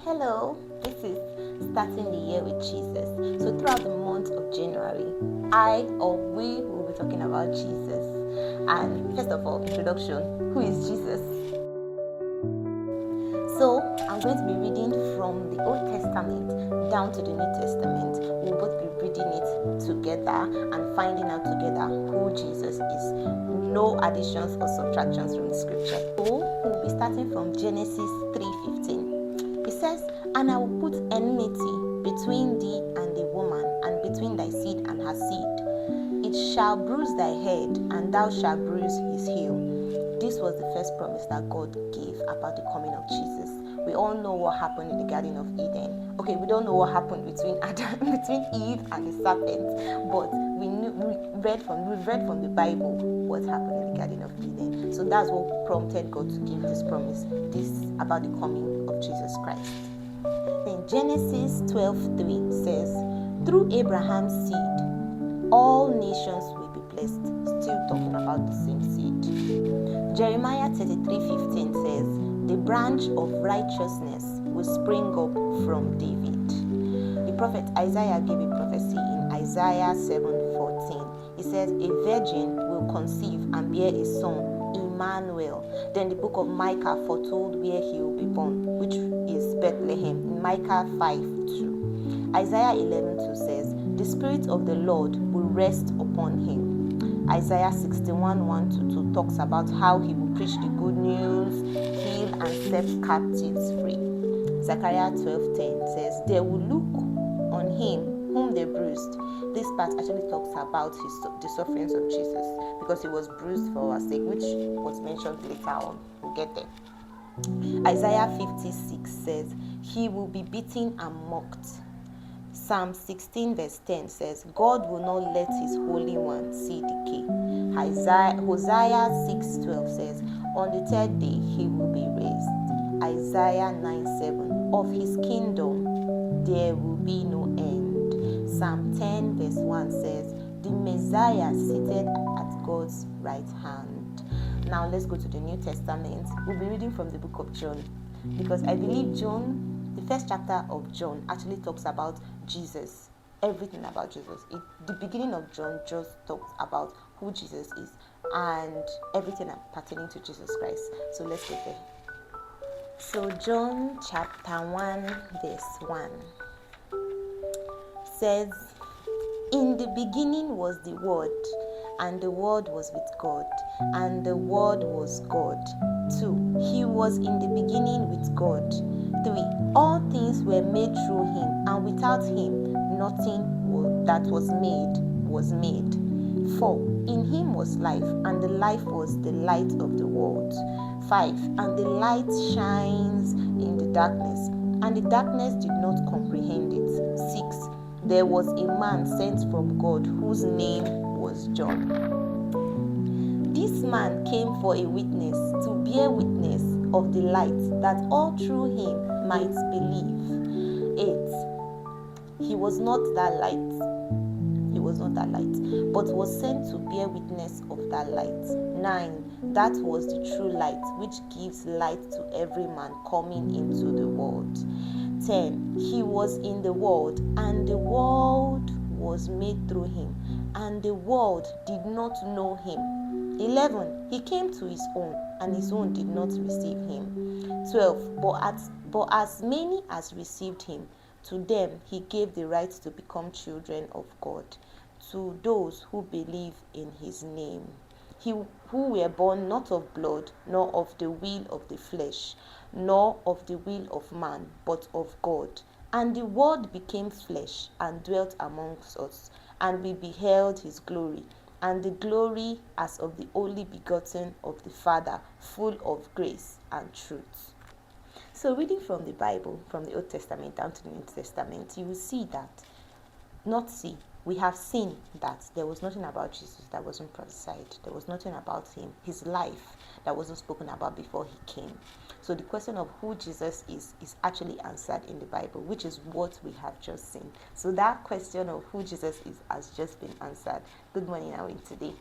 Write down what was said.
Hello, this is Starting the Year with Jesus. So throughout the month of January, we will be talking about Jesus. And first of all, introduction, who is Jesus? So I'm going to be reading from the Old Testament down to the New Testament. We'll both be reading it together and finding out together who Jesus is. No additions or subtractions from the scripture. So we'll be starting from Genesis 3:15. It says, "And I will put enmity between thee and the woman, and between thy seed and her seed. It shall bruise thy head, and thou shalt bruise his heel." This was the first promise that God gave about the coming of Jesus. We all know what happened in the Garden of Eden. Okay, we don't know what happened between Eve and the serpent, but we read from the Bible what happened in the Garden of Eden. So that's what prompted God to give this promise, this about the coming of Jesus Christ. Then Genesis 12:3 says, "Through Abraham's seed, all nations will be blessed." Still talking about the same seed. Jeremiah 33:15 says, "The branch of righteousness will spring up from David." The prophet Isaiah gave a prophecy in Isaiah 7:14. He says, "A virgin will conceive and bear a son, Emmanuel." Then the book of Micah foretold where he will be born, which is Bethlehem, in Micah 5:2. Isaiah 11:2 says, "The Spirit of the Lord will rest upon him." Isaiah 61:1-2 talks about how he will preach the good news, heal and set captives free. Zechariah 12:10 says, "They will look on him whom they bruised." This part actually talks about the sufferings of Jesus, because he was bruised for our sake, which was mentioned later on. We'll get there. Isaiah 56 says, "He will be beaten and mocked." Psalm 16:10 says, "God will not let his Holy One see decay." Hosea 6:12 says, "On the third day he will be raised." Isaiah 9:7, "Of his kingdom there will be no end." Psalm 10:1 says, "The Messiah seated at God's right hand." Now let's go to the New Testament. We'll be reading from the book of John, because I believe the first chapter of John actually talks about Jesus, everything about Jesus. The beginning of John just talks about who Jesus is and everything pertaining to Jesus Christ. So let's go there. So John chapter 1 verse 1 says, "In the beginning was the Word, and the Word was with God, and the Word was God." 2. He was in the beginning with God. 3. All things were made through him, and without him nothing that was made was made. 4. In him was life, and the life was the light of the world. 5. And the light shines in the darkness, and the darkness did not comprehend it. 6. There was a man sent from God whose name was John. This man came for a witness, to bear witness of the light, that all through him might believe. 8. He was not that light. But was sent to bear witness of that light. 9. That was the true light, which gives light to every man coming into the world. 10. He was in the world, and the world was made through him, and the world did not know him. 11. He came to his own, and his own did not receive him. 12. But as many as received him, to them he gave the right to become children of God, to those who believe in his name, who were born not of blood, nor of the will of the flesh, nor of the will of man, but of God. And the Word became flesh and dwelt amongst us, and we beheld his glory, and the glory as of the only begotten of the Father, full of grace and truth. So reading from the Bible, from the Old Testament down to the New Testament, you will see that, we have seen that there was nothing about Jesus that wasn't prophesied. There was nothing about him, his life, that wasn't spoken about before he came. So the question of who Jesus is actually answered in the Bible, which is what we have just seen. So that question of who Jesus is has just been answered. Good morning, Awin, today.